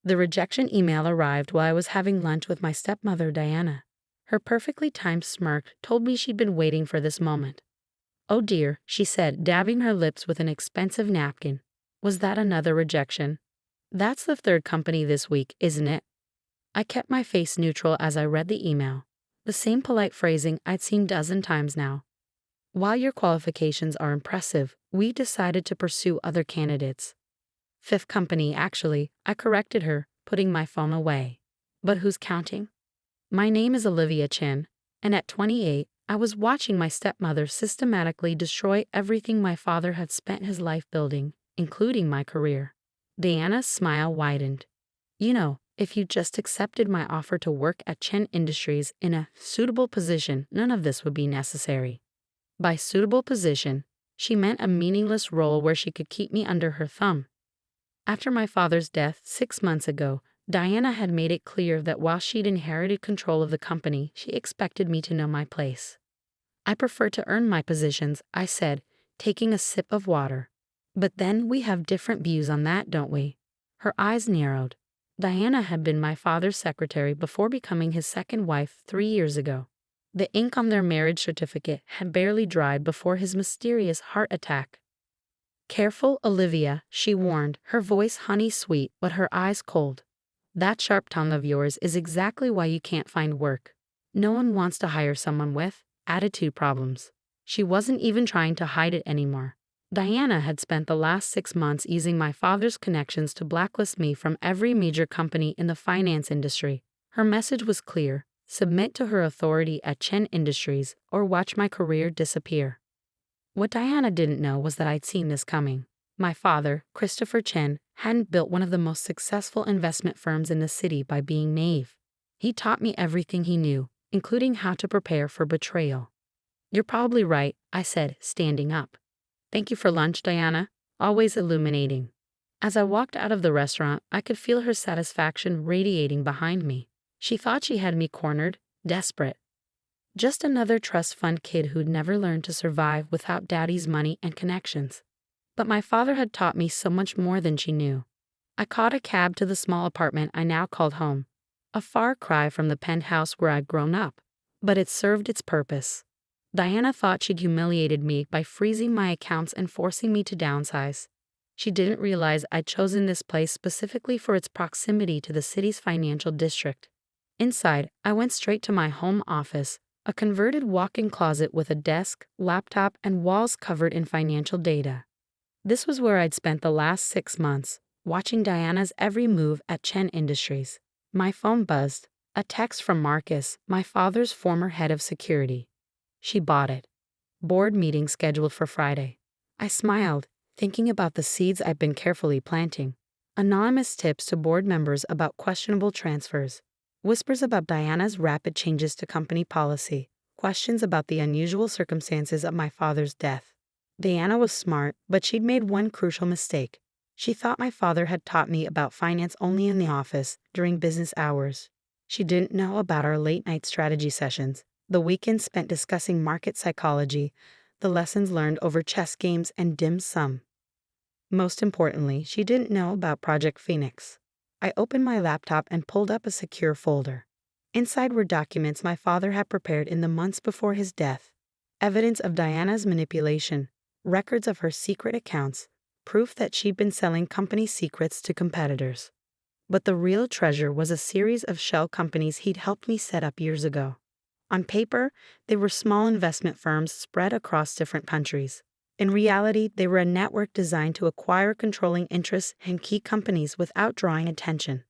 The rejection email arrived while I was having lunch with my stepmother, Diana. Her perfectly timed smirk told me she'd been waiting for this moment. "Oh dear," she said, dabbing her lips with an expensive napkin. "Was that another rejection?" "That's the third company this week, isn't it?" I kept my face neutral as I read the email. The same polite phrasing I'd seen dozen times now. "While your qualifications are impressive, we decided to pursue other candidates." "Fifth company, actually," I corrected her, putting my phone away. "But who's counting?" My name is Olivia Chin, and at 28, I was watching my stepmother systematically destroy everything my father had spent his life building, including my career. Diana's smile widened. "You know, if you just accepted my offer to work at Chen Industries in a suitable position, none of this would be necessary." By suitable position, she meant a meaningless role where she could keep me under her thumb. After my father's death 6 months ago, Diana had made it clear that while she'd inherited control of the company, she expected me to know my place. "I prefer to earn my positions," I said, taking a sip of water. "But then we have different views on that, don't we?" Her eyes narrowed. Diana had been my father's secretary before becoming his second wife 3 years ago. The ink on their marriage certificate had barely dried before his mysterious heart attack. "Careful, Olivia," she warned, her voice honey-sweet but her eyes cold. "That sharp tongue of yours is exactly why you can't find work. No one wants to hire someone with attitude problems." She wasn't even trying to hide it anymore. Diana had spent the last 6 months using my father's connections to blacklist me from every major company in the finance industry. Her message was clear: submit to her authority at Chen Industries or watch my career disappear. What Diana didn't know was that I'd seen this coming. My father, Christopher Chen, hadn't built one of the most successful investment firms in the city by being naive. He taught me everything he knew, including how to prepare for betrayal. "You're probably right," I said, standing up. "Thank you for lunch, Diana. Always illuminating." As I walked out of the restaurant, I could feel her satisfaction radiating behind me. She thought she had me cornered, desperate. Just another trust fund kid who'd never learned to survive without daddy's money and connections. But my father had taught me so much more than she knew. I caught a cab to the small apartment I now called home. A far cry from the penthouse where I'd grown up, but it served its purpose. Diana thought she'd humiliated me by freezing my accounts and forcing me to downsize. She didn't realize I'd chosen this place specifically for its proximity to the city's financial district. Inside, I went straight to my home office, a converted walk-in closet with a desk, laptop, and walls covered in financial data. This was where I'd spent the last 6 months, watching Diana's every move at Chen Industries. My phone buzzed, a text from Marcus, my father's former head of security. She bought it. Board meeting scheduled for Friday. I smiled, thinking about the seeds I'd been carefully planting. Anonymous tips to board members about questionable transfers. Whispers about Diana's rapid changes to company policy. Questions about the unusual circumstances of my father's death. Diana was smart, but she'd made one crucial mistake. She thought my father had taught me about finance only in the office, during business hours. She didn't know about our late-night strategy sessions, the weekends spent discussing market psychology, the lessons learned over chess games and dim sum. Most importantly, she didn't know about Project Phoenix. I opened my laptop and pulled up a secure folder. Inside were documents my father had prepared in the months before his death. Evidence of Diana's manipulation, records of her secret accounts, proof that she'd been selling company secrets to competitors. But the real treasure was a series of shell companies he'd helped me set up years ago. On paper, they were small investment firms spread across different countries. In reality, they were a network designed to acquire controlling interests in key companies without drawing attention.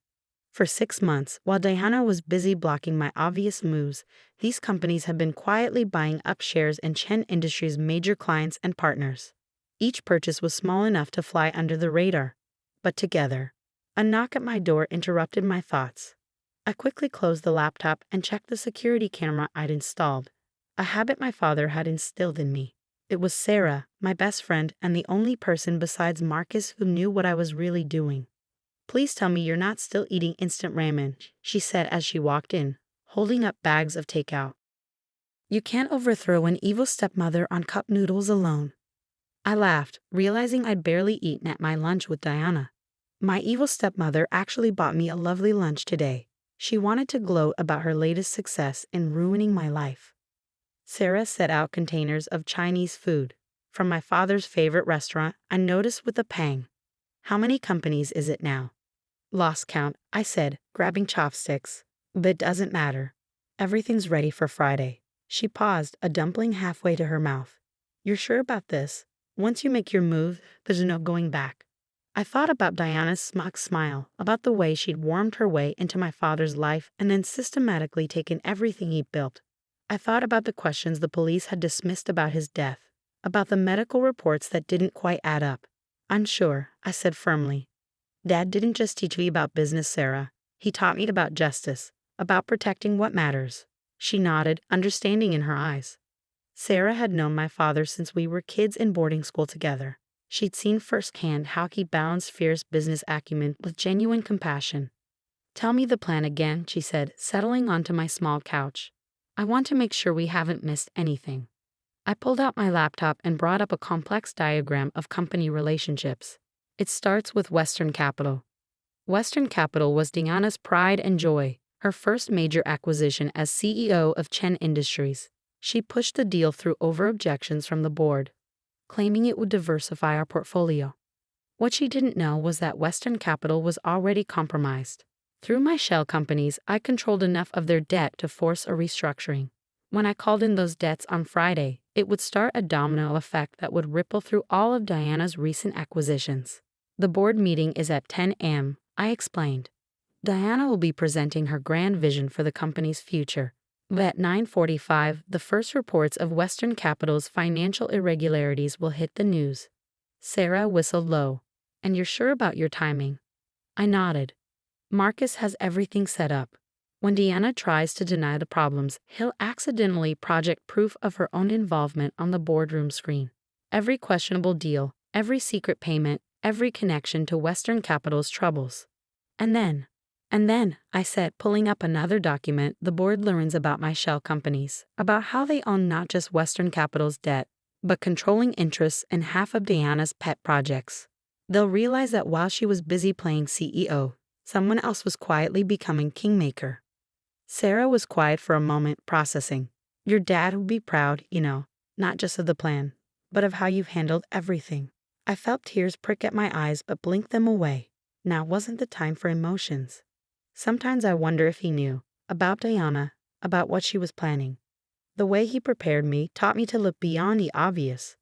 For 6 months, while Diana was busy blocking my obvious moves, these companies had been quietly buying up shares in Chen Industries' major clients and partners. Each purchase was small enough to fly under the radar. But together, a knock at my door interrupted my thoughts. I quickly closed the laptop and checked the security camera I'd installed, a habit my father had instilled in me. It was Sarah, my best friend and the only person besides Marcus who knew what I was really doing. "Please tell me you're not still eating instant ramen," she said as she walked in, holding up bags of takeout. "You can't overthrow an evil stepmother on cup noodles alone." I laughed, realizing I'd barely eaten at my lunch with Diana. My evil stepmother actually bought me a lovely lunch today. She wanted to gloat about her latest success in ruining my life. Sarah set out containers of Chinese food. From my father's favorite restaurant, I noticed with a pang. How many companies is it now? Lost count, I said, grabbing chopsticks. But it doesn't matter. Everything's ready for Friday. She paused, a dumpling halfway to her mouth. You're sure about this? Once you make your move, there's no going back. I thought about Diana's smug smile, about the way she'd warmed her way into my father's life and then systematically taken everything he'd built. I thought about the questions the police had dismissed about his death, about the medical reports that didn't quite add up. I'm sure, I said firmly. Dad didn't just teach me about business, Sarah. He taught me about justice, about protecting what matters. She nodded, understanding in her eyes. Sarah had known my father since we were kids in boarding school together. She'd seen firsthand how he balanced fierce business acumen with genuine compassion. Tell me the plan again, she said, settling onto my small couch. I want to make sure we haven't missed anything. I pulled out my laptop and brought up a complex diagram of company relationships. It starts with Western Capital. Western Capital was Diana's pride and joy, her first major acquisition as CEO of Chen Industries. She pushed the deal through over objections from the board, claiming it would diversify our portfolio. What she didn't know was that Western Capital was already compromised. Through my shell companies, I controlled enough of their debt to force a restructuring. When I called in those debts on Friday, it would start a domino effect that would ripple through all of Diana's recent acquisitions. The board meeting is at 10 a.m., I explained. Diana will be presenting her grand vision for the company's future. But at 9:45, the first reports of Western Capital's financial irregularities will hit the news. Sarah whistled low. And you're sure about your timing? I nodded. Marcus has everything set up. When Diana tries to deny the problems, he'll accidentally project proof of her own involvement on the boardroom screen. Every questionable deal, every secret payment, every connection to Western Capital's troubles. And then, I said, pulling up another document, the board learns about my shell companies, about how they own not just Western Capital's debt, but controlling interests in half of Diana's pet projects. They'll realize that while she was busy playing CEO, someone else was quietly becoming kingmaker. Sarah was quiet for a moment, processing. Your dad would be proud, not just of the plan, but of how you've handled everything. I felt tears prick at my eyes but blinked them away. Now wasn't the time for emotions. Sometimes I wonder if he knew about Diana, about what she was planning. The way he prepared me taught me to look beyond the obvious.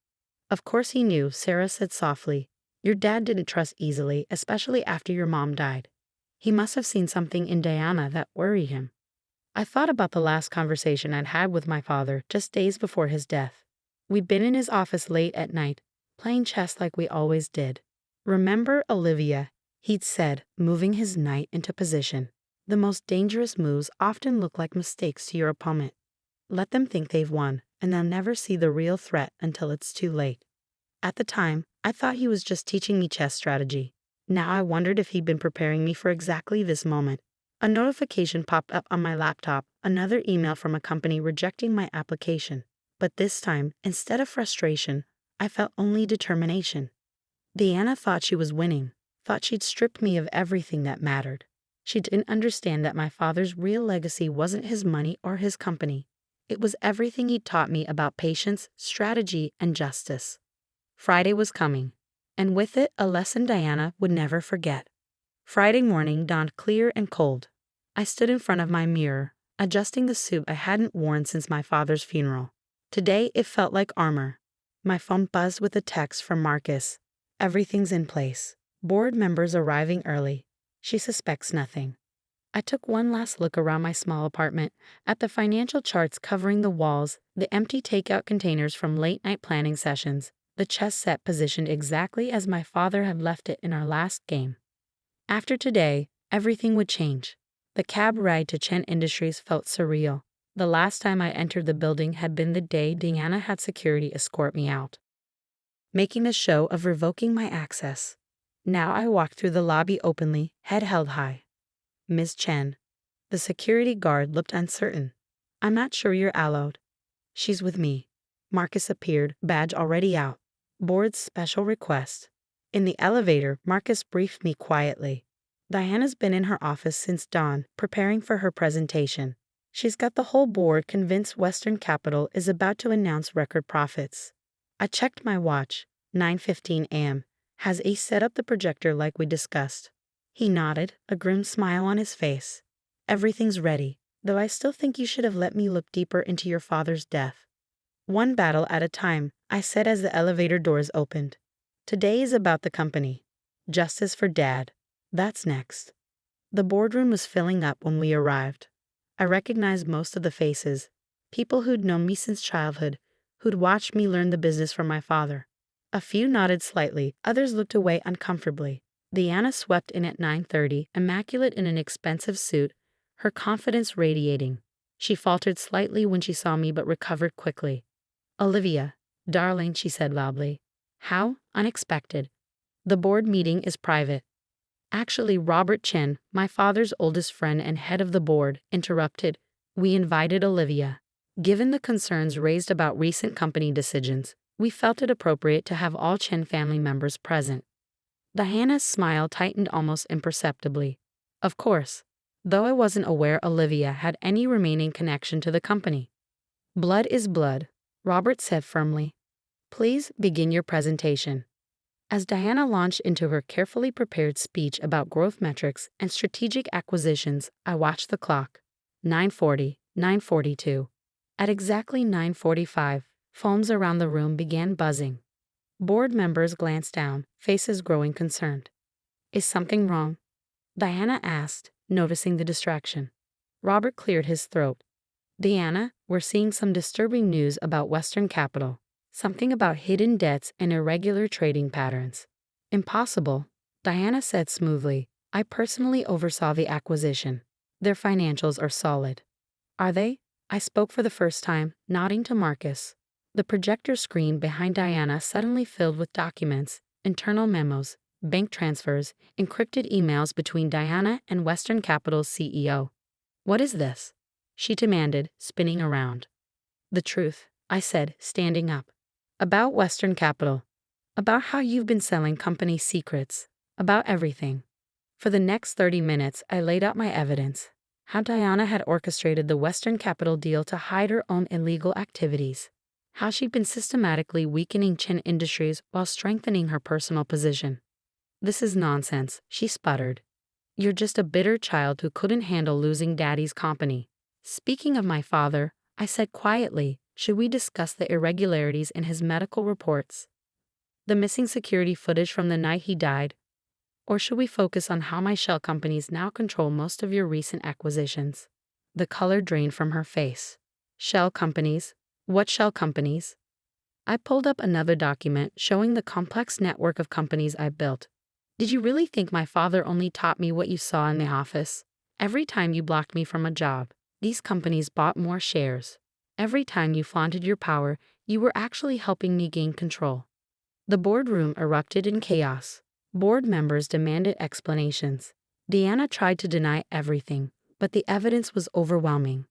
Of course he knew, Sarah said softly. Your dad didn't trust easily, especially after your mom died. He must have seen something in Diana that worried him. I thought about the last conversation I'd had with my father just days before his death. We'd been in his office late at night, playing chess like we always did. Remember, Olivia, he'd said, moving his knight into position. The most dangerous moves often look like mistakes to your opponent. Let them think they've won, and they'll never see the real threat until it's too late. At the time, I thought he was just teaching me chess strategy. Now I wondered if he'd been preparing me for exactly this moment. A notification popped up on my laptop, another email from a company rejecting my application. But this time, instead of frustration, I felt only determination. Diana thought she was winning, thought she'd stripped me of everything that mattered. She didn't understand that my father's real legacy wasn't his money or his company. It was everything he'd taught me about patience, strategy, and justice. Friday was coming, and with it a lesson Diana would never forget. Friday morning dawned clear and cold. I stood in front of my mirror, adjusting the suit I hadn't worn since my father's funeral. Today it felt like armor. My phone buzzed with a text from Marcus. Everything's in place. Board members arriving early. She suspects nothing. I took one last look around my small apartment, at the financial charts covering the walls, the empty takeout containers from late-night planning sessions, the chess set positioned exactly as my father had left it in our last game. After today, everything would change. The cab ride to Chen Industries felt surreal. The last time I entered the building had been the day Diana had security escort me out, making a show of revoking my access. Now I walked through the lobby openly, head held high. Ms. Chen. The security guard looked uncertain. I'm not sure you're allowed. She's with me. Marcus appeared, badge already out. Board's special request. In the elevator, Marcus briefed me quietly. Diana's been in her office since dawn, preparing for her presentation. She's got the whole board convinced Western Capital is about to announce record profits. I checked my watch, 9:15 a.m. Has Ace set up the projector like we discussed? He nodded, a grim smile on his face. Everything's ready, though I still think you should have let me look deeper into your father's death. One battle at a time, I said as the elevator doors opened. Today is about the company. Justice for Dad. That's next. The boardroom was filling up when we arrived. I recognized most of the faces, people who'd known me since childhood, who'd watched me learn the business from my father. A few nodded slightly, others looked away uncomfortably. Diana swept in at 9:30, immaculate in an expensive suit, her confidence radiating. She faltered slightly when she saw me but recovered quickly. "Olivia, darling," she said loudly. "How unexpected. The board meeting is private." Actually, Robert Chen, my father's oldest friend and head of the board, interrupted. "We invited Olivia. Given the concerns raised about recent company decisions, we felt it appropriate to have all Chen family members present." Diana's smile tightened almost imperceptibly. Of course, though I wasn't aware Olivia had any remaining connection to the company. "Blood is blood," Robert said firmly. "Please begin your presentation." As Diana launched into her carefully prepared speech about growth metrics and strategic acquisitions, I watched the clock. 9:40, 9:42. At exactly 9:45, phones around the room began buzzing. Board members glanced down, faces growing concerned. "Is something wrong?" Diana asked, noticing the distraction. Robert cleared his throat. "Diana, we're seeing some disturbing news about Western Capital. Something about hidden debts and irregular trading patterns." "Impossible," Diana said smoothly. "I personally oversaw the acquisition. Their financials are solid." "Are they?" I spoke for the first time, nodding to Marcus. The projector screen behind Diana suddenly filled with documents, internal memos, bank transfers, encrypted emails between Diana and Western Capital's CEO. "What is this?" she demanded, spinning around. "The truth," I said, standing up. "About Western Capital. About how you've been selling company secrets. About everything." For the next 30 minutes, I laid out my evidence. How Diana had orchestrated the Western Capital deal to hide her own illegal activities. How she'd been systematically weakening Chen Industries while strengthening her personal position. "This is nonsense," she sputtered. "You're just a bitter child who couldn't handle losing Daddy's company." Speaking of my father, I said quietly, "Should we discuss the irregularities in his medical reports? The missing security footage from the night he died? Or should we focus on how my shell companies now control most of your recent acquisitions?" The color drained from her face. "Shell companies? What shell companies?" I pulled up another document showing the complex network of companies I built. "Did you really think my father only taught me what you saw in the office? Every time you blocked me from a job, these companies bought more shares. Every time you flaunted your power, you were actually helping me gain control." The boardroom erupted in chaos. Board members demanded explanations. Diana tried to deny everything, but the evidence was overwhelming.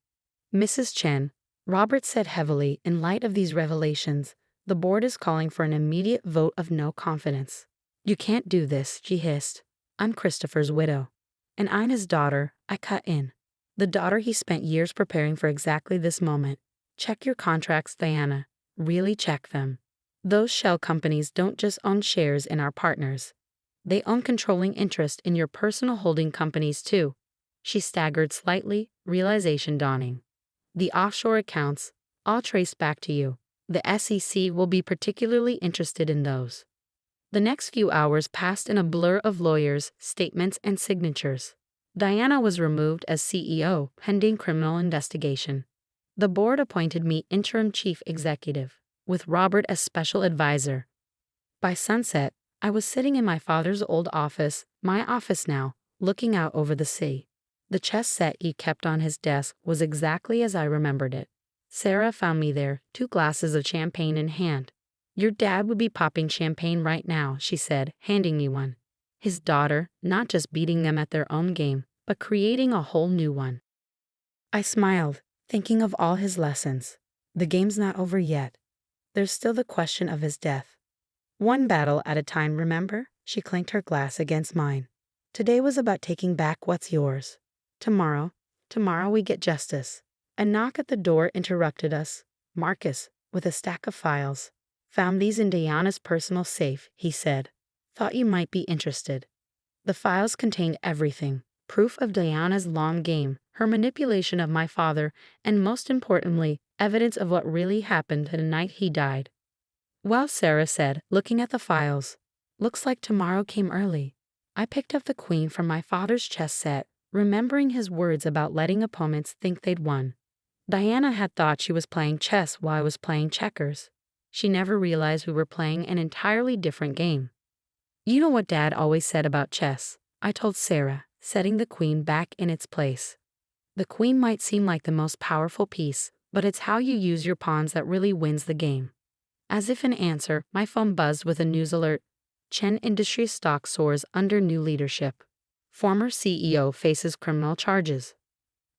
"Mrs. Chen," Robert said heavily, "in light of these revelations, the board is calling for an immediate vote of no confidence." "You can't do this," she hissed. "I'm Christopher's widow. And I'm his daughter," I cut in. "The daughter he spent years preparing for exactly this moment. Check your contracts, Diana. Really check them. Those shell companies don't just own shares in our partners. They own controlling interest in your personal holding companies too." She staggered slightly, realization dawning. "The offshore accounts, all traced back to you. The SEC will be particularly interested in those." The next few hours passed in a blur of lawyers, statements, and signatures. Diana was removed as CEO, pending criminal investigation. The board appointed me interim chief executive, with Robert as special advisor. By sunset, I was sitting in my father's old office, my office now, looking out over the sea. The chess set he kept on his desk was exactly as I remembered it. Sarah found me there, 2 glasses of champagne in hand. "Your dad would be popping champagne right now," she said, handing me one. His daughter, not just beating them at their own game, but creating a whole new one. I smiled, thinking of all his lessons. The game's not over yet. There's still the question of his death. One battle at a time, remember? She clinked her glass against mine. Today was about taking back what's yours. Tomorrow we get justice. A knock at the door interrupted us. Marcus, with a stack of files. Found these in Diana's personal safe, he said. Thought you might be interested. The files contained everything. Proof of Diana's long game, her manipulation of my father, and most importantly, evidence of what really happened the night he died. Well, Sarah said, looking at the files. Looks like tomorrow came early. I picked up the queen from my father's chess set, remembering his words about letting opponents think they'd won. Diana had thought she was playing chess while I was playing checkers. She never realized we were playing an entirely different game. You know what Dad always said about chess, I told Sarah, setting the queen back in its place. The queen might seem like the most powerful piece, but it's how you use your pawns that really wins the game. As if in answer, my phone buzzed with a news alert. Chen Industries stock soars under new leadership. Former CEO faces criminal charges.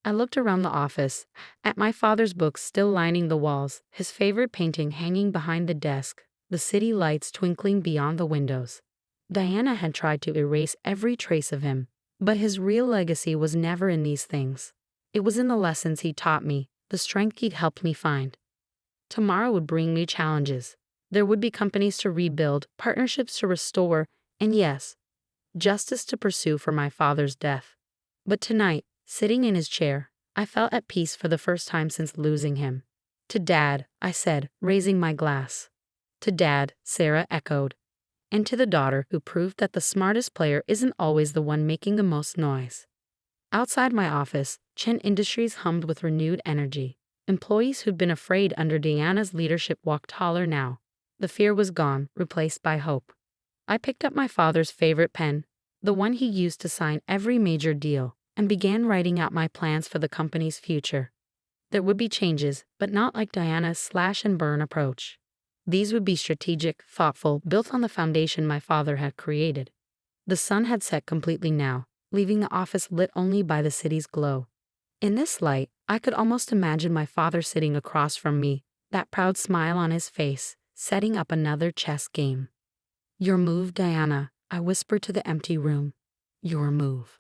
I looked around the office, at my father's books still lining the walls, his favorite painting hanging behind the desk, the city lights twinkling beyond the windows. Diana had tried to erase every trace of him, but his real legacy was never in these things. It was in the lessons he taught me, the strength he'd helped me find. Tomorrow would bring new challenges. There would be companies to rebuild, partnerships to restore, and yes, justice to pursue for my father's death. But tonight, sitting in his chair, I felt at peace for the first time since losing him. To Dad, I said, raising my glass. To Dad, Sarah echoed. And to the daughter who proved that the smartest player isn't always the one making the most noise. Outside my office, Chen Industries hummed with renewed energy. Employees who'd been afraid under Diana's leadership walked taller now. The fear was gone, replaced by hope. I picked up my father's favorite pen, the one he used to sign every major deal, and began writing out my plans for the company's future. There would be changes, but not like Diana's slash-and-burn approach. These would be strategic, thoughtful, built on the foundation my father had created. The sun had set completely now, leaving the office lit only by the city's glow. In this light, I could almost imagine my father sitting across from me, that proud smile on his face, setting up another chess game. Your move, Diana, I whispered to the empty room. Your move.